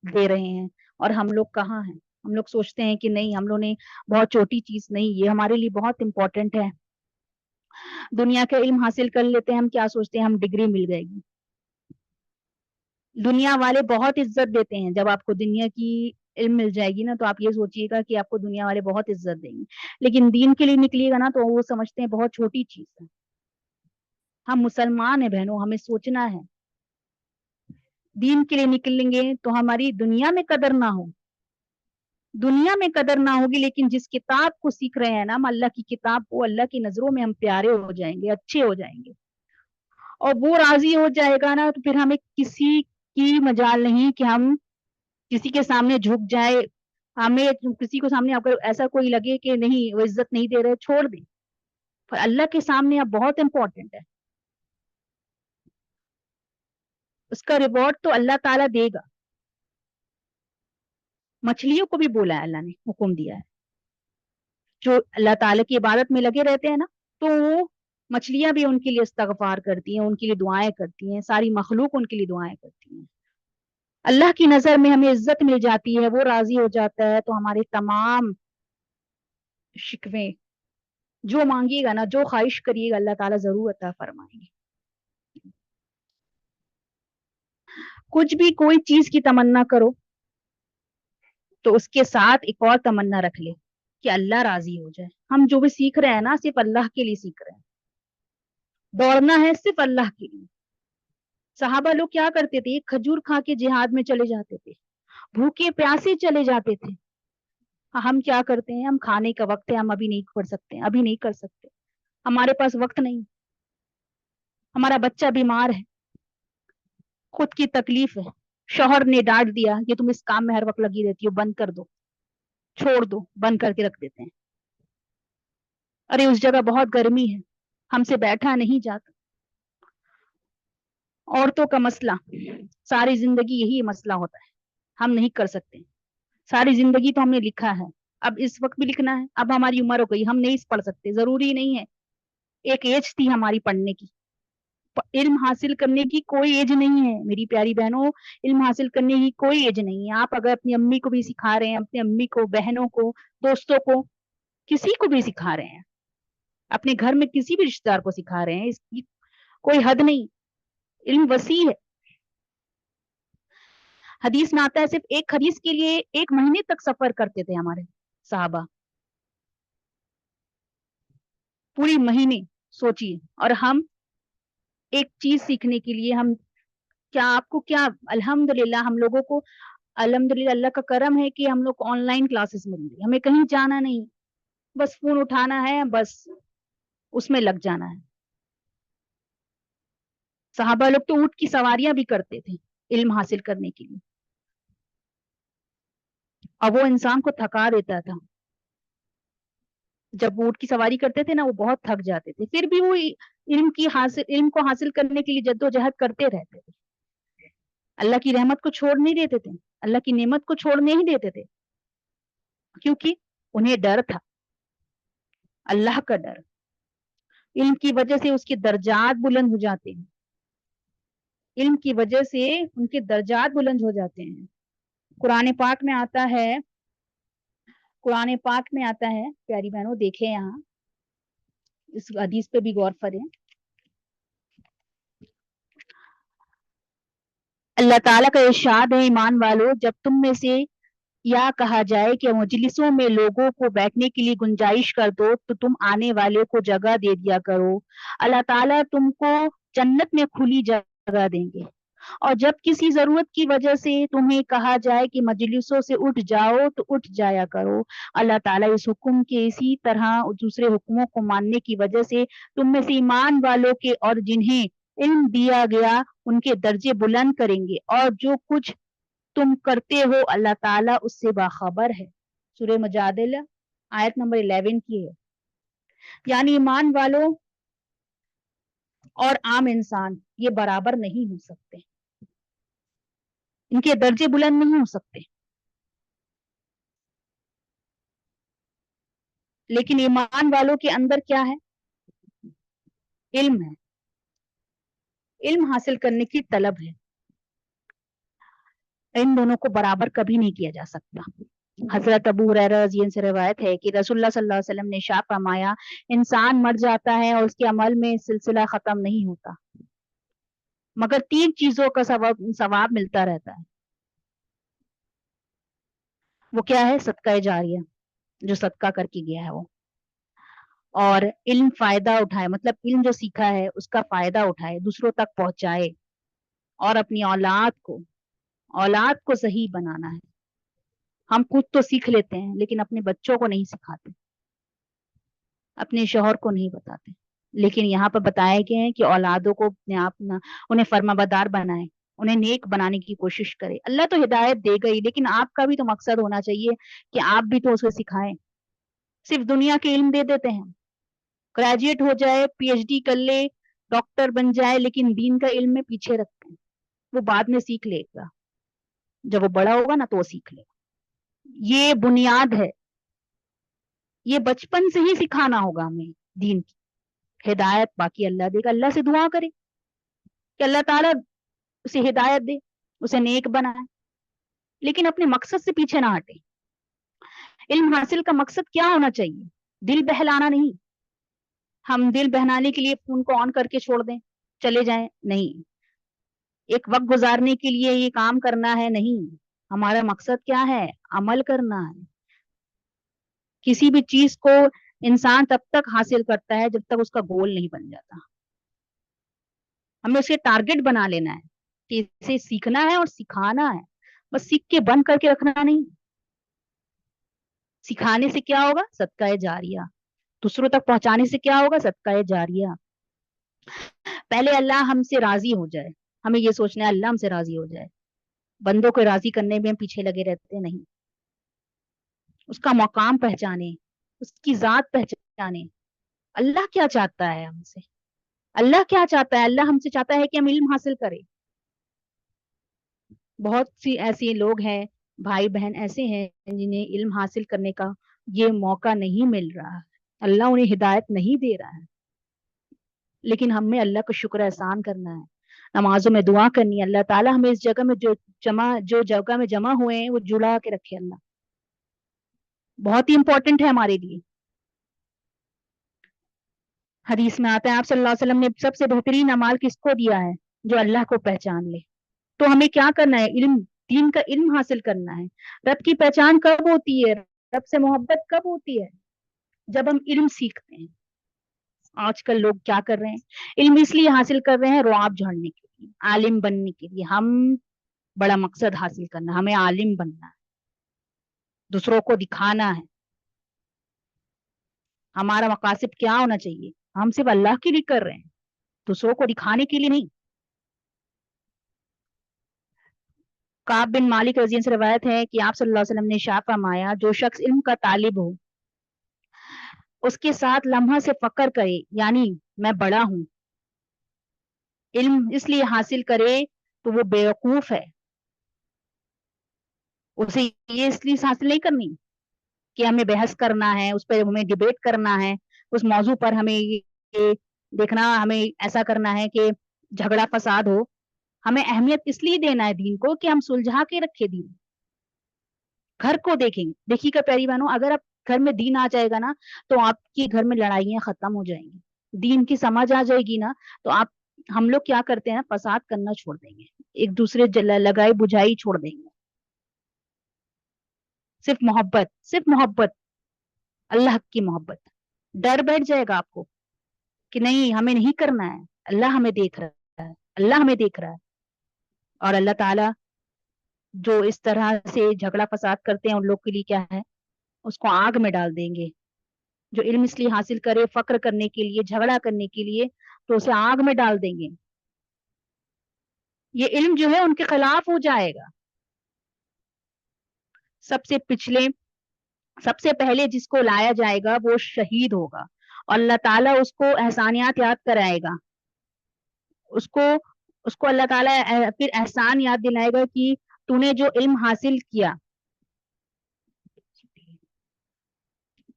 دے رہے ہیں، اور ہم لوگ کہاں ہیں؟ ہم لوگ سوچتے ہیں کہ نہیں، ہم لوگ نے بہت چھوٹی چیز نہیں، یہ ہمارے لیے بہت امپورٹنٹ ہے. دنیا کا علم حاصل کر لیتے ہیں، ہم کیا سوچتے ہیں ہم ڈگری مل جائے گی. دنیا والے بہت عزت دیتے ہیں، جب آپ کو دنیا کی علم مل جائے گی نا تو آپ یہ سوچیے گا کہ آپ کو دنیا والے بہت عزت دیں گے، لیکن دین کے لیے نکلیے گا نا تو وہ سمجھتے ہیں بہت چھوٹی چیز ہے. ہم مسلمان ہیں بہنوں، ہمیں سوچنا ہے دین کے لیے نکلیں گے تو ہماری دنیا میں قدر نہ ہو، دنیا میں قدر نہ ہوگی، لیکن جس کتاب کو سیکھ رہے ہیں نا ہم، اللہ کی کتاب کو، اللہ کی نظروں میں ہم پیارے ہو جائیں گے، اچھے ہو جائیں گے، اور وہ راضی ہو جائے گا نا تو پھر ہمیں کسی کی مجال نہیں کہ ہم کسی کے سامنے جھک جائے. ہمیں کسی کو سامنے آپ کو ایسا کوئی لگے کہ نہیں وہ عزت نہیں دے رہے، چھوڑ دیں، پر اللہ کے سامنے اب بہت امپورٹنٹ ہے، اس کا ریوارڈ تو اللہ تعالیٰ دے گا. مچھلیوں کو بھی بولا ہے، اللہ نے حکم دیا ہے، جو اللہ تعالیٰ کی عبادت میں لگے رہتے ہیں نا تو وہ مچھلیاں بھی ان کے لیے استغفار کرتی ہیں، ان کے لیے دعائیں کرتی ہیں، ساری مخلوق ان کے لیے دعائیں کرتی ہیں. اللہ کی نظر میں ہمیں عزت مل جاتی ہے، وہ راضی ہو جاتا ہے تو ہمارے تمام شکوے جو مانگیے گا نا، جو خواہش کریے گا، اللہ تعالیٰ ضرور عطا فرمائیں گے. کچھ بھی کوئی چیز کی تمنا کرو تو اس کے ساتھ ایک اور تمنا رکھ لے کہ اللہ راضی ہو جائے. ہم جو بھی سیکھ رہے ہیں نا صرف اللہ کے لیے سیکھ رہے ہیں، دوڑنا ہے صرف اللہ کے لیے. صحابہ لوگ کیا کرتے تھے؟ کھجور کھا کے جہاد میں چلے جاتے تھے، بھوکے پیاسے چلے جاتے تھے. हम क्या करते हैं, हम खाने का वक्त है, हम अभी नहीं पढ़ सकते, अभी नहीं कर सकते, हमारे पास वक्त नहीं, हमारा बच्चा बीमार है, खुद की तकलीफ है, शौहर ने डांट दिया कि तुम इस काम में हर वक्त लगी रहती हो, बंद कर दो, छोड़ दो, बंद करके रख देते हैं। अरे उस जगह बहुत गर्मी है, हमसे बैठा नहीं जाता। औरतों का मसला, सारी जिंदगी यही मसला होता है, हम नहीं कर सकते, सारी जिंदगी तो हमने लिखा है, अब इस वक्त भी लिखना है, अब हमारी उम्र हो गई, हम नहीं पढ़ सकते, जरूरी नहीं है, एक एज थी हमारी पढ़ने की, इल्म हासिल करने की कोई एज नहीं है मेरी प्यारी बहनों, इल्म हासिल करने की कोई एज नहीं है। आप अगर अपनी अम्मी को भी सिखा रहे हैं, अपनी अम्मी को, बहनों को, दोस्तों को, किसी को भी सिखा रहे हैं, अपने घर में किसी भी रिश्तेदार को सिखा रहे हैं, इसकी कोई हद नहीं, इल्म वसी है। हदीस में आता है सिर्फ एक हदीस के लिए 1 महीने तक सफर करते थे हमारे साहबा, पूरी महीने, सोचिए। और हम एक चीज सीखने के लिए, हम क्या, आपको क्या, अल्हम्दुलिल्लाह हम लोगों को, अल्हम्दुलिल्लाह अल्लाह का करम है कि हम लोग को ऑनलाइन क्लासेस मिल रही है, हमें कहीं जाना नहीं, बस फोन उठाना है, बस उसमें लग जाना है। सहाबा लोग तो ऊंट की सवारियां भी करते थे इल्म हासिल करने के लिए, और वो इंसान को थका देता था। जब वो ऊंट की सवारी करते थे ना, वो बहुत थक जाते थे, फिर भी वो इल्म को हासिल करने के लिए जद्दोजहद करते रहते थे। अल्लाह की रहमत को छोड़ नहीं देते थे, अल्लाह की नेमत को छोड़ने ही देते थे, क्योंकि उन्हें डर था, अल्लाह का डर। इल्म की वजह से उसके दर्जात बुलंद हो जाते हैं, इल्म की वजह से उनके दर्जात बुलंद हो जाते हैं। कुरान पाक में आता है, कुरान पाक में आता है, प्यारी बहनों देखें यहाँ, इस हदीस पे भी गौर करें। अल्लाह ताला का इरशाद है, ईमान वालों, जब तुम में से या कहा जाए कि मजलिसों में लोगों को बैठने के लिए गुंजाइश कर दो, तो तुम आने वाले को जगह दे दिया करो, अल्लाह ताला तुमको जन्नत में खुली जगह देंगे। और जब किसी जरूरत की वजह से तुम्हें कहा जाए कि मजलिसों से उठ जाओ, तो उठ जाया करो। अल्लाह ताला इस हुक्म के इसी तरह दूसरे हुक्मों को मानने की वजह से तुम में से ईमान वालों के और जिन्हें इल्म दिया गया उनके दर्जे बुलंद करेंगे, और जो कुछ तुम करते हो अल्लाह ताला उससे बाखबर है। सूरह मुजादिला आयत नंबर 11 की है। यानी ईमान वालों और आम इंसान ये बराबर नहीं हो सकते, इनके दर्जे बुलंद नहीं हो सकते। लेकिन ईमान वालों के अंदर क्या है, इल्म है, इल्म हासिल करने की तलब है। इन दोनों को बराबर कभी नहीं किया जा सकता। हजरत अबू हुरैरा रज़ी अल्लाह अन्हु से रिवायत है कि रसूलुल्लाह सल्लल्लाहु अलैहि वसल्लम ने इरशाद फरमाया, इंसान मर जाता है और उसके अमल में सिलसिला खत्म नहीं होता, मगर 3 चीजों का सवाब मिलता रहता है। वो क्या है, सदका जारिया, जो सदका करके गया है वो, और इल्म फायदा उठाए, मतलब इल्म जो सीखा है उसका फायदा उठाए, दूसरों तक पहुंचाए, और अपनी औलाद को सही बनाना है। हम खुद तो सीख लेते हैं, लेकिन अपने बच्चों को नहीं सिखाते, अपने शौहर को नहीं बताते। लेकिन यहाँ पर बताया गया है कि औलादों को अपने आप ना, उन्हें फर्माबरदार बनाए, उन्हें नेक बनाने की कोशिश करे। अल्लाह तो हिदायत देगा ही, लेकिन आपका भी तो मकसद होना चाहिए कि आप भी तो उसे सिखाएं। सिर्फ दुनिया के इल्म दे देते हैं, ग्रेजुएट हो जाए, पीएचडी कर ले, डॉक्टर बन जाए, लेकिन दीन का इल्म में पीछे रखते हैं। वो बाद में सीख लेगा, जब वो बड़ा होगा ना तो वो सीख लेगा। ये बुनियाद है, ये बचपन से ही सिखाना होगा हमें दीन की। हिदायत बाकी अल्लाह देगा, अल्लाह से दुआ करे कि अल्लाह ताला उसे हिदायत दे, उसे नेक बनाए, लेकिन अपने मकसद से पीछे ना हटे। इल्म हासिल का मकसद क्या होना चाहिए, दिल बहलाना नहीं, हम दिल बहलाने के लिए फोन को ऑन करके छोड़ दें, चले जाएं, नहीं। एक वक्त गुजारने के लिए ये काम करना है, नहीं। हमारा मकसद क्या है, अमल करना है। किसी भी चीज को इंसान तब तक हासिल करता है जब तक उसका गोल नहीं बन जाता। हमें उसे टारगेट बना लेना है कि इसे सीखना है और सिखाना है, बस सीख के बंद करके रखना नहीं। सिखाने से क्या होगा? सदका जारिया। दूसरों तक पहुंचाने से क्या होगा? सदका जारिया। पहले अल्लाह हमसे राजी हो जाए, हमें ये सोचना है अल्लाह हमसे राजी हो जाए। बंदों को राजी करने में हम पीछे लगे रहते नहीं। उसका मकाम पहचाने, उसकी जात पहचाने। अल्लाह क्या चाहता है हमसे? अल्लाह क्या चाहता है? अल्लाह हमसे चाहता है कि हम इल्म हासिल करें। बहुत सी ऐसे लोग हैं, भाई बहन ऐसे हैं जिन्हें इल्म हासिल करने का ये मौका नहीं मिल रहा है, अल्लाह उन्हें हिदायत नहीं दे रहा है। लेकिन हमें अल्लाह का शुक्र एहसान करना है, नमाजों में दुआ करनी है, अल्लाह ताला हमें इस जगह में जो जगह में जमा हुए हैं वो जुड़ा के रखे अल्लाह। बहुत ही इंपॉर्टेंट है हमारे लिए। हदीस में आता है आप सल्लल्लाहु अलैहि वसल्लम ने सबसे बेहतरीन अमाल किसको दिया है? जो अल्लाह को पहचान ले। तो हमें क्या करना है? इल्म, दीन का इल्म हासिल करना है। रब की पहचान कब होती है? रब से मोहब्बत कब होती है? जब हम इल्म सीखते हैं। आजकल लोग क्या कर रहे हैं? इल्म इसलिए हासिल कर रहे हैं रुआब झाड़ने के लिए, आलिम बनने के लिए। हम बड़ा मकसद हासिल करना, हमें आलिम बनना है, दूसरों को दिखाना है। हमारा मकासद क्या होना चाहिए? हम सिर्फ अल्लाह के लिए कर रहे हैं, दूसरों को दिखाने के लिए नहीं। काब बिन मालिक रज़ी से रवायत है कि आप सल्लल्लाहु अलैहि वसल्लम ने इरशाद फरमाया, जो शख्स इल्म का तालिब हो, उसके साथ लम्हा से फकर करे, यानी मैं बड़ा हूँ, इल्म इसलिए हासिल करे, तो वो बेवकूफ है। उसे ये इसलिए हासिल नहीं करनी कि हमें बहस करना है, उस पर हमें डिबेट करना है, उस मौजू पर हमें ये देखना, हमें ऐसा करना है कि झगड़ा फसाद हो। हमें अहमियत इसलिए देना है दीन को कि हम सुलझा के रखे दीन। घर को देखेंगे, देखिएगा प्यारी बहनों, अगर आप घर में दीन आ जाएगा ना, तो आपके घर में लड़ाइयाँ खत्म हो जाएंगी। दीन की समझ आ जाएगी ना, तो आप, हम लोग क्या करते हैं, फसाद करना छोड़ देंगे, एक दूसरे लगाई बुझाई छोड़ देंगे। सिर्फ मोहब्बत, सिर्फ मोहब्बत, अल्लाह की मोहब्बत। डर बैठ जाएगा आपको कि नहीं हमें नहीं करना है, अल्लाह हमें देख रहा है, अल्लाह हमें देख रहा है। और अल्लाह ताला जो इस तरह से झगड़ा फसाद करते हैं उन लोग के लिए क्या है? उसको आग में डाल देंगे। जो इल्म इसलिए हासिल करे फक्र करने के लिए, झगड़ा करने के लिए, तो उसे आग में डाल देंगे। ये इल्म जो है उनके खिलाफ हो जाएगा। सबसे पिछले, सबसे पहले जिसको लाया जाएगा वो शहीद होगा, और अल्लाह ताला उसको एहसानियात याद कराएगा। उसको उसको अल्लाह ताला फिर एहसान याद दिलाएगा कि तूने जो इल्म हासिल किया,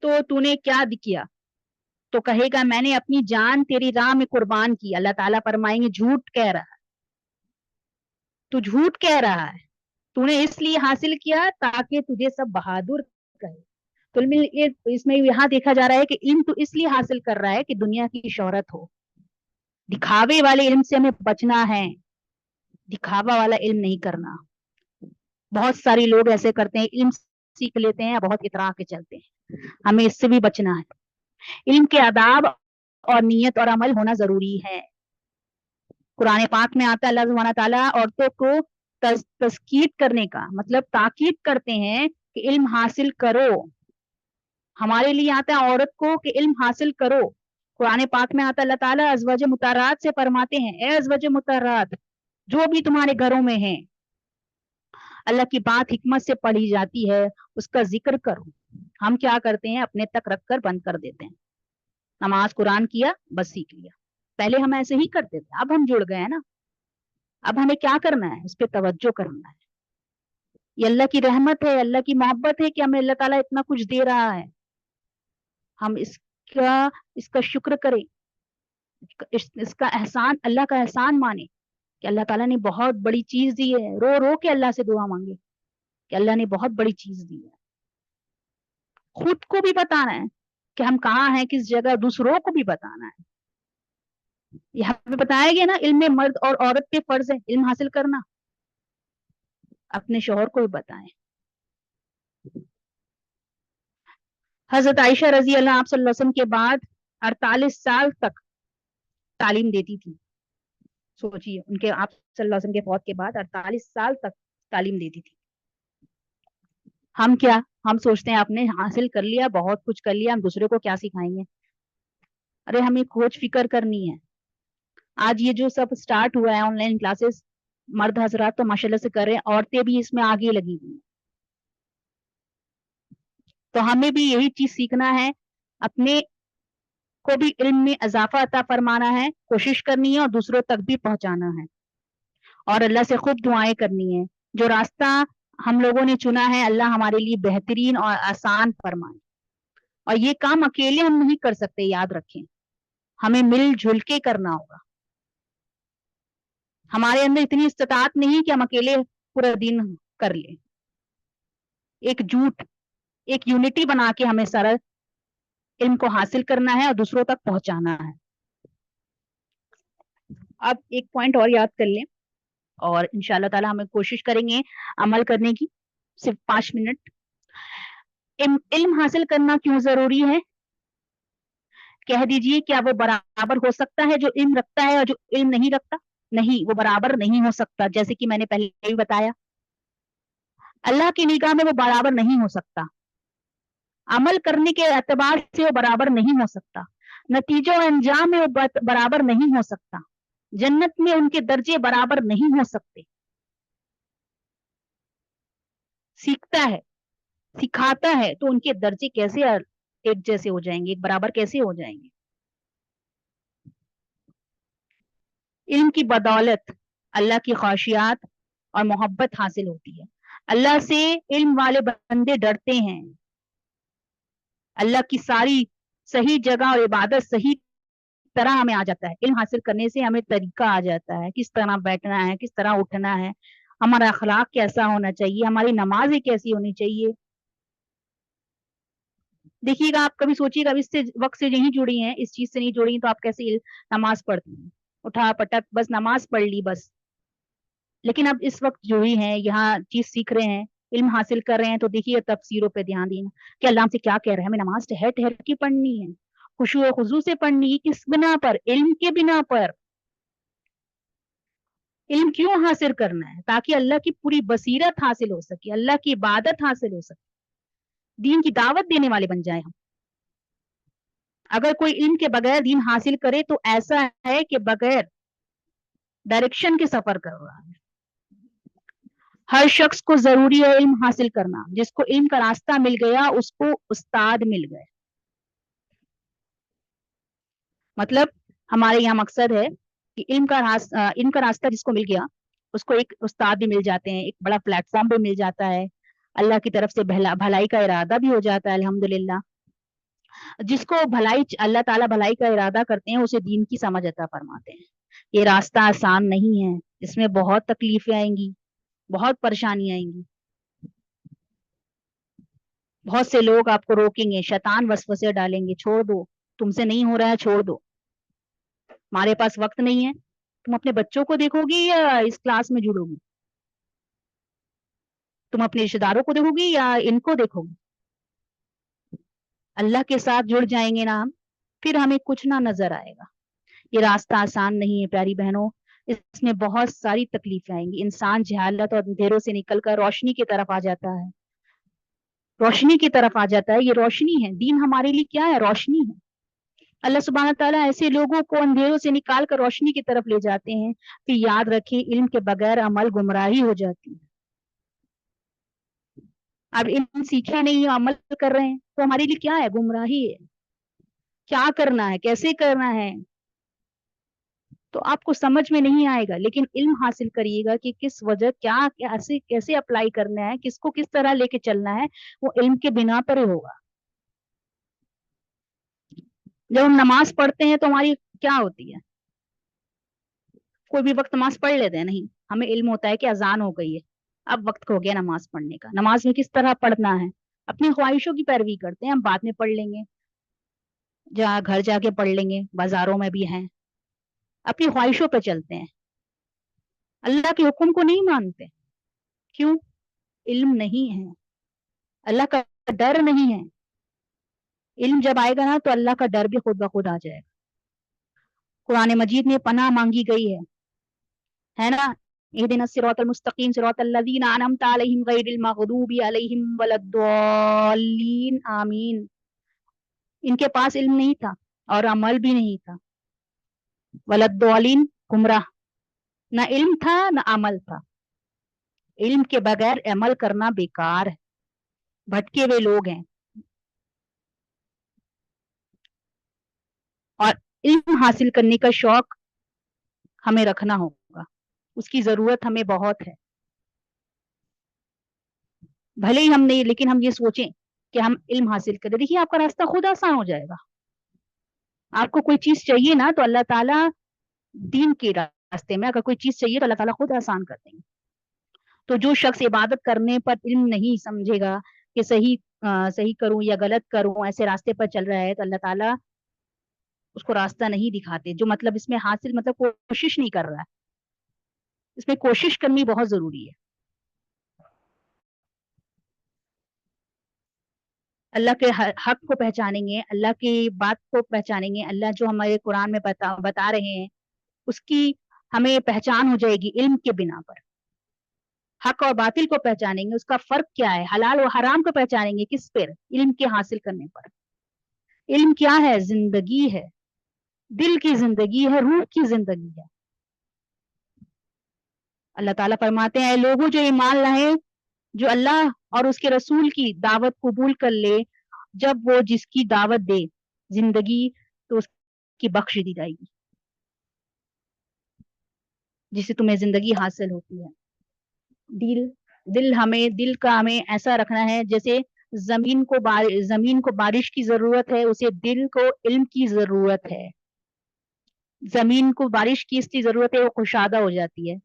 तो तूने क्या किया? तो कहेगा मैंने अपनी जान तेरी राह में कुर्बान की। अल्लाह ताला फरमाएंगे झूठ कह रहा है, तू झूठ कह रहा है, तूने इसलिए हासिल किया ताकि तुझे सब बहादुर कहे। तो इसमें यहाँ देखा जा रहा है कि इल्म तो इसलिए हासिल कर रहा है कि दुनिया की शोहरत हो। दिखावे वाले इल्म से हमें बचना है, दिखावा वाला इल्म नहीं करना। बहुत सारे लोग ऐसे करते हैं, इल्म सीख लेते हैं, बहुत इतरा के चलते हैं। हमें इससे भी बचना है। इल्म के आदाब और नियत और अमल होना जरूरी है। कुरान पाक में आता है अल्लाह सुब्हानहू तआला औरतों को तस्कीद करने का मतलब ताकीद करते हैं कि इल्म हासिल करो। हमारे लिए आता है औरत को कि इल्म हासिल करो। कुरान पाक में आता है अल्लाह ताला अज़वाज मुतारात से फरमाते हैं, ए अज़वाज मुतारात, जो भी तुम्हारे घरों में है, अल्लाह की बात हिकमत से पढ़ी जाती है, उसका जिक्र करो। हम क्या करते हैं, अपने तक रखकर बंद कर देते हैं। नमाज कुरान किया, बस सीख लिया। पहले हम ऐसे ही करते थे, अब हम जुड़ गए हैं ना। अब हमें क्या करना है, उस पर तवज्जो करना है। ये अल्लाह की रहमत है, अल्लाह की मोहब्बत है कि हमें अल्लाह ताला इतना कुछ दे रहा है। हम इसका इसका शुक्र करें, इसका एहसान, अल्लाह का एहसान माने कि अल्लाह ताला ने बहुत बड़ी चीज दी है। रो रो के अल्लाह से दुआ मांगे कि अल्लाह ने बहुत बड़ी चीज दी है। खुद को भी बताना है कि हम कहाँ हैं, किस जगह, दूसरों को भी बताना है। यहाँ पे बताया गया ना, इल्म में मर्द और औरत पे फर्ज है इल्म हासिल करना। अपने शोहर को भी बताएं। हजरत आयशा रजी अल्लाह आप सल्लल्लाहु अलैहि वसल्लम के बाद 48 साल तक तालीम देती थी। सोचिए, उनके आप सल्लल्लाहु अलैहि वसल्लम के फौत के बाद 48 साल तक तालीम देती थी। हम सोचते हैं आपने हासिल कर लिया, बहुत कुछ कर लिया, हम दूसरे को क्या सिखाएंगे। अरे हमें खोज फिक्र करनी है। आज ये जो सब स्टार्ट हुआ है ऑनलाइन क्लासेस, मर्द हजरात तो माशाल्लाह से कर रहे हैं, औरतें भी इसमें आगे लगी हुई हैं। तो हमें भी यही चीज सीखना है, अपने को भी इल्म में इजाफा अता फरमाना है, कोशिश करनी है और दूसरों तक भी पहुंचाना है, और अल्लाह से खूब दुआएं करनी है। जो रास्ता हम लोगों ने चुना है, अल्लाह हमारे लिए बेहतरीन और आसान फरमाए। और ये काम अकेले हम नहीं कर सकते, याद रखें, हमें मिलजुल के करना होगा। हमारे अंदर इतनी इस्तात नहीं कि हम अकेले पूरा दिन कर लें। एकजुट, एक यूनिटी बना के हमें सारा इल्म को हासिल करना है और दूसरों तक पहुंचाना है। अब एक पॉइंट और याद कर लें, और इंशाल्लाह ताला हमें कोशिश करेंगे अमल करने की। सिर्फ 5 मिनट। इल्म हासिल करना क्यों जरूरी है? कह दीजिए, क्या वो बराबर हो सकता है जो इल्म रखता है और जो इल्म नहीं रखता? नहीं, वो बराबर नहीं हो सकता। जैसे कि मैंने पहले भी बताया, अल्लाह की निगाह में वो बराबर नहीं हो सकता। अमल करने के एतबार से वो बराबर नहीं हो सकता। नतीजों और अंजाम में वो बराबर नहीं हो सकता। जन्नत में उनके दर्जे बराबर नहीं हो सकते। सीखता है, सिखाता है, तो उनके दर्जे कैसे एक जैसे हो जाएंगे, एक बराबर कैसे हो जाएंगे? इल्म की बदौलत अल्लाह की ख्वाहिशात और मोहब्बत हासिल होती है। अल्लाह से इल्म वाले बंदे डरते हैं। अल्लाह की सारी सही जगह और इबादत सही तरह हमें आ जाता है। इल्म हासिल करने से हमें तरीका आ जाता है, किस तरह बैठना है, किस तरह उठना है, हमारा अखलाक कैसा होना चाहिए, हमारी नमाजें कैसी होनी चाहिए। देखिएगा, आप कभी सोचिएगा, अब इससे वक्त से नहीं जुड़ी हैं, इस चीज से नहीं जुड़ी हैं, तो आप कैसे नमाज पढ़ती हैं? उठा पटक बस नमाज पढ़ ली बस। लेकिन अब इस वक्त जुड़ी हैं, यहाँ चीज सीख रहे हैं, इल्म हासिल कर रहे हैं, तो देखिए तफसीरों पे ध्यान देना कि अल्लाह हमसे क्या कह रहे हैं। हमें नमाज ठहर ठहर के पढ़नी है, खुशू और खुजू से पढ़नी है। किस बिना पर? इल्म के बिना पर। इल्म क्यों हासिल करना है? ताकि अल्लाह की पूरी बसीरत हासिल हो सके, अल्लाह की इबादत हासिल हो सके, दीन की दावत देने वाले बन जाए हम। अगर कोई इल्म के बगैर दीन हासिल करे तो ऐसा है कि बगैर डायरेक्शन के सफर कर रहा है। हर शख्स को जरूरी है इल्म हासिल करना। जिसको इल्म का रास्ता मिल गया उसको उस्ताद मिल गए। मतलब हमारे यहाँ मकसद है कि इल्म का रास्ता जिसको मिल गया उसको एक उस्ताद भी मिल जाते हैं, एक बड़ा प्लेटफॉर्म भी मिल जाता है, अल्लाह की तरफ से भलाई का इरादा भी हो जाता है अल्हम्दुलिल्लाह। जिसको भलाई अल्लाह ताला भलाई का इरादा करते हैं उसे दीन की समझ अता फरमाते हैं। ये रास्ता आसान नहीं है, इसमें बहुत तकलीफें आएंगी, बहुत परेशानी आएंगी। बहुत से लोग आपको रोकेंगे, शैतान वसवसे डालेंगे, छोड़ दो, तुमसे नहीं हो रहा है, छोड़ दो, हमारे पास वक्त नहीं है। तुम अपने बच्चों को देखोगी या इस क्लास में जुड़ोगी? तुम अपने रिश्तेदारों को देखोगी या इनको देखोगी? अल्लाह के साथ जुड़ जाएंगे ना हम, फिर हमें कुछ ना नजर आएगा। ये रास्ता आसान नहीं है प्यारी बहनों, इसमें बहुत सारी तकलीफें आएंगी। इंसान जहालत और अंधेरों से निकलकर रोशनी की तरफ आ जाता है, रोशनी की तरफ आ जाता है। ये रोशनी है, दीन हमारे लिए क्या है? रोशनी है। अल्लाह सुब्हान ताला ऐसे लोगों को अंधेरों से निकाल कर रोशनी की तरफ ले जाते हैं। फिर याद रखिए, इल्म के बगैर अमल गुमराही हो जाती है। अब इल्म सीखे नहीं, अमल कर रहे हैं, तो हमारे लिए क्या है? गुमराही है। क्या करना है, कैसे करना है, तो आपको समझ में नहीं आएगा। लेकिन इल्म हासिल करिएगा कि किस वजह, क्या कैसे कैसे अप्लाई करना है, किसको किस तरह लेके चलना है, वो इल्म के बिना पर ही होगा। जब हम नमाज पढ़ते हैं तो हमारी क्या होती है? कोई भी वक्त नमाज पढ़ लेते हैं? नहीं, हमें इल्म होता है कि अजान हो गई है, अब वक्त हो गया नमाज पढ़ने का। नमाज में किस तरह पढ़ना है? अपनी ख्वाहिशों की पैरवी करते हैं, हम बाद में पढ़ लेंगे, जहाँ घर जाके पढ़ लेंगे, बाजारों में भी हैं, अपनी ख्वाहिशों पे चलते हैं, अल्लाह के हुक्म को नहीं मानते। क्यों? इल्म नहीं है, अल्लाह का डर नहीं है। इल्म जब आएगा ना तो अल्लाह का डर भी खुद ब खुद आ जाएगा। कुरान मजीद में पनाह मांगी गई है ना? اهدنا الصراط المستقیم صراط الذین انعمت علیہم غیر المغضوب علیہم ولا الضالین آمین. ان کے پاس علم نہیں تھا اور عمل بھی نہیں تھا. ولا الضالین گمراہ. نہ علم تھا نہ عمل تھا. علم کے بغیر عمل کرنا بیکار ہے. بھٹکے ہوئے لوگ ہیں. اور علم حاصل کرنے کا شوق ہمیں رکھنا ہوگا. اس کی ضرورت ہمیں بہت ہے. بھلے ہی ہم نہیں، لیکن ہم یہ سوچیں کہ ہم علم حاصل کریں. دیکھیے آپ کا راستہ خود آسان ہو جائے گا. آپ کو کوئی چیز چاہیے نا تو اللہ تعالیٰ دین کے راستے میں اگر کوئی چیز چاہیے تو اللہ تعالیٰ خود آسان کر دیں گے. تو جو شخص عبادت کرنے پر علم نہیں سمجھے گا کہ صحیح کروں یا غلط کروں، ایسے راستے پر چل رہا ہے تو اللہ تعالیٰ اس کو راستہ نہیں دکھاتے. جو مطلب اس میں حاصل مطلب کوشش نہیں کر رہا ہے. اس میں کوشش کرنی بہت ضروری ہے. اللہ کے حق کو پہچانیں گے، اللہ کی بات کو پہچانیں گے، اللہ جو ہمارے قرآن میں بتا رہے ہیں اس کی ہمیں پہچان ہو جائے گی علم کے بنا پر. حق اور باطل کو پہچانیں گے، اس کا فرق کیا ہے. حلال و حرام کو پہچانیں گے کس پر؟ علم کے حاصل کرنے پر. علم کیا ہے؟ زندگی ہے. دل کی زندگی ہے، روح کی زندگی ہے. اللہ تعالیٰ فرماتے ہیں اے لوگوں جو ایمان لائے، جو اللہ اور اس کے رسول کی دعوت قبول کر لے، جب وہ جس کی دعوت دے زندگی تو اس کی بخش دی جائے گی، جس سے تمہیں زندگی حاصل ہوتی ہے. دل کا ہمیں ایسا رکھنا ہے جیسے زمین کو بارش کی ضرورت ہے، اسے دل کو علم کی ضرورت ہے. زمین کو بارش کی اس کی ضرورت ہے، وہ کشادہ ہو جاتی ہے.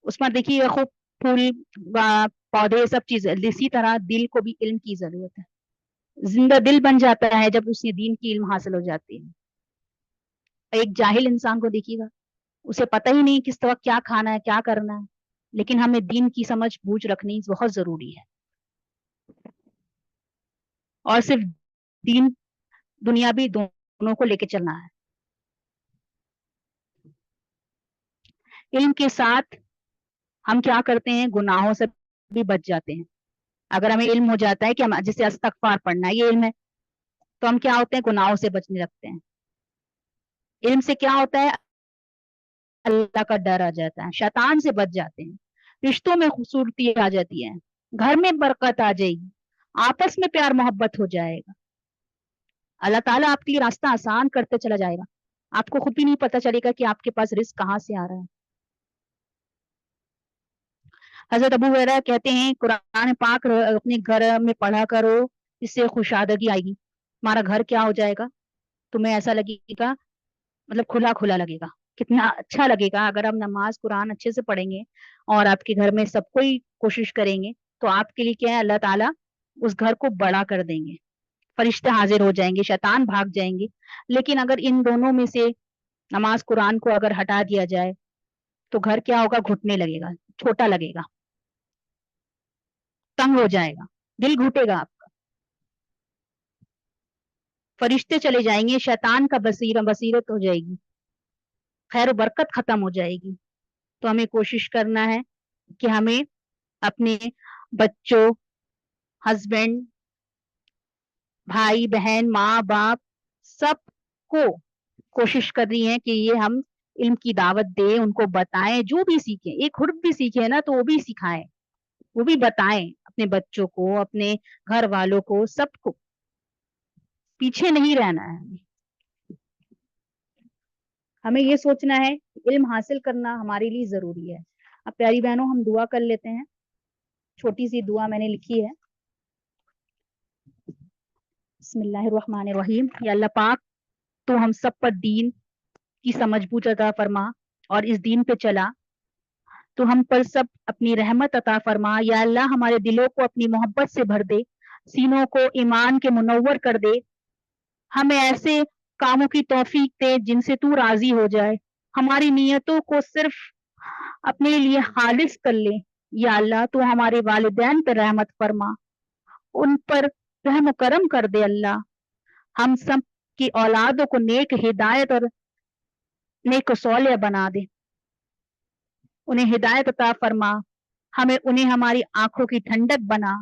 اس میں دیکھیے خوب پھول پودے سب چیزیں. اسی طرح دل کو بھی علم کی ضرورت ہے. زندہ دل بن جاتا ہے جب اسے دین کی علم حاصل ہو جاتی ہے. ایک جاہل انسان کو دیکھیے گا، اسے پتہ ہی نہیں کس طرح کیا کھانا ہے کیا کرنا ہے. لیکن ہمیں دین کی سمجھ بوجھ رکھنی بہت ضروری ہے. اور صرف دین دنیا بھی دونوں کو لے کے چلنا ہے. علم کے ساتھ ہم کیا کرتے ہیں؟ گناہوں سے بھی بچ جاتے ہیں. اگر ہمیں علم ہو جاتا ہے کہ ہم جسے استغفار پڑھنا ہے یہ علم ہے، تو ہم کیا ہوتے ہیں؟ گناہوں سے بچنے لگتے ہیں. علم سے کیا ہوتا ہے؟ اللہ کا ڈر آ جاتا ہے، شیطان سے بچ جاتے ہیں، رشتوں میں خوبصورتی آ جاتی ہے، گھر میں برکت آ جائے گی، آپس میں پیار محبت ہو جائے گا. اللہ تعالیٰ آپ کے لیے راستہ آسان کرتے چلا جائے گا. آپ کو خود بھی نہیں پتا چلے گا کہ آپ کے پاس رزق کہاں سے آ رہا ہے. حضرت ابو ہریرہ کہتے ہیں قرآن پاک اپنے گھر میں پڑھا کرو، اس سے خوشادگی آئے گی. تمہارا گھر کیا ہو جائے گا؟ تمہیں ایسا لگے گا مطلب کھلا کھلا لگے گا. کتنا اچھا لگے گا اگر آپ نماز قرآن اچھے سے پڑھیں گے اور آپ کے گھر میں سب کوئی کوشش کریں گے تو آپ کے لیے کیا ہے؟ اللہ تعالیٰ اس گھر کو بڑا کر دیں گے، فرشتے حاضر ہو جائیں گے، شیطان بھاگ جائیں گے. لیکن اگر ان دونوں میں سے نماز قرآن کو اگر ہٹا دیا جائے تو گھر کیا ہوگا؟ گھٹنے لگے گا، چھوٹا لگے گا، تنگ ہو جائے گا، دل گھٹے گا. آپ فرشتے چلے جائیں گے، شیطان کا بصیرت ہو جائے گی، خیر و برکت ختم ہو جائے گی. تو ہمیں کوشش کرنا ہے کہ ہمیں اپنے بچوں، ہسبینڈ، بھائی بہن، ماں باپ سب کو کوشش کر رہی ہے کہ یہ ہم علم کی دعوت دیں، ان کو بتائیں، جو بھی سیکھیں. ایک حرف بھی سیکھے نا تو وہ بھی سکھائیں، وہ بھی بتائیں اپنے بچوں کو، اپنے گھر والوں کو، سب کو. پیچھے نہیں رہنا ہے. ہمیں یہ سوچنا ہے کہ علم حاصل کرنا ہمارے لیے ضروری ہے. اب پیاری بہنوں ہم دعا کر لیتے ہیں. چھوٹی سی دعا میں نے لکھی ہے. بسم اللہ الرحمن الرحیم. یا اللہ پاک تو ہم سب پر دین کی سمجھ بوجھ عطا فرما اور اس دین پہ چلا تو ہم پر سب اپنی رحمت عطا فرما. یا اللہ ہمارے دلوں کو اپنی محبت سے بھر دے، سینوں کو ایمان کے منور کر دے. ہمیں ایسے کاموں کی توفیق دے جن سے تو راضی ہو جائے. ہماری نیتوں کو صرف اپنے لیے خالص کر لے. یا اللہ تو ہمارے والدین پر رحمت فرما، ان پر رحم و کرم کر دے. اللہ ہم سب کی اولادوں کو نیک ہدایت اور نیک و صالح بنا دے. انہیں ہدایت عطا فرما، ہمیں انہیں ہماری آنکھوں کی ٹھنڈک بنا،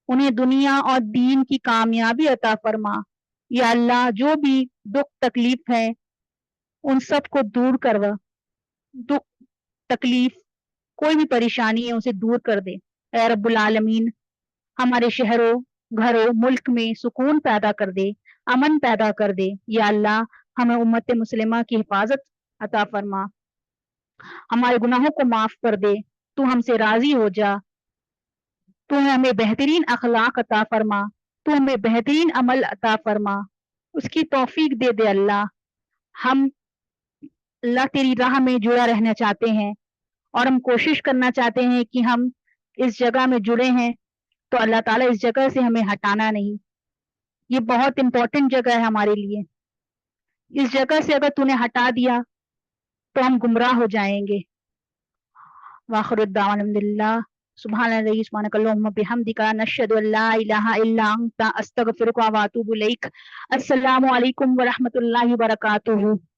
انہیں دنیا اور دین کی کامیابی عطا فرما۔ یا اللہ جو بھی دکھ تکلیف ہے ان سب کو دور کروا، دکھ تکلیف کوئی بھی پریشانی ہے اسے دور کر دے اے رب العالمین۔ ہمارے شہروں گھروں ملک میں سکون پیدا کر دے، امن پیدا کر دے۔ یا اللہ ہمیں امت مسلمہ کی حفاظت عطا فرما، ہمارے گناہوں کو معاف کر دے، تو ہم سے راضی ہو جا، تو ہمیں بہترین اخلاق عطا فرما، تو ہمیں بہترین عمل عطا فرما، اس کی توفیق دے دے اللہ۔ ہم اللہ تیری راہ میں جڑا رہنا چاہتے ہیں اور ہم کوشش کرنا چاہتے ہیں کہ ہم اس جگہ میں جڑے ہیں، تو اللہ تعالیٰ اس جگہ سے ہمیں ہٹانا نہیں۔ یہ بہت امپورٹنٹ جگہ ہے ہمارے لیے، اس جگہ سے اگر تو نے ہٹا دیا تو ہم گمراہ ہو جائیں گے۔ وآخر الدعوانا الحمدللہ سبحان اللہ سبحانک اللہم بحمدک نشہد ان لا الہ الا انت استغفرک و اتوب الیک۔ السلام علیکم ورحمۃ اللہ وبرکاتہ۔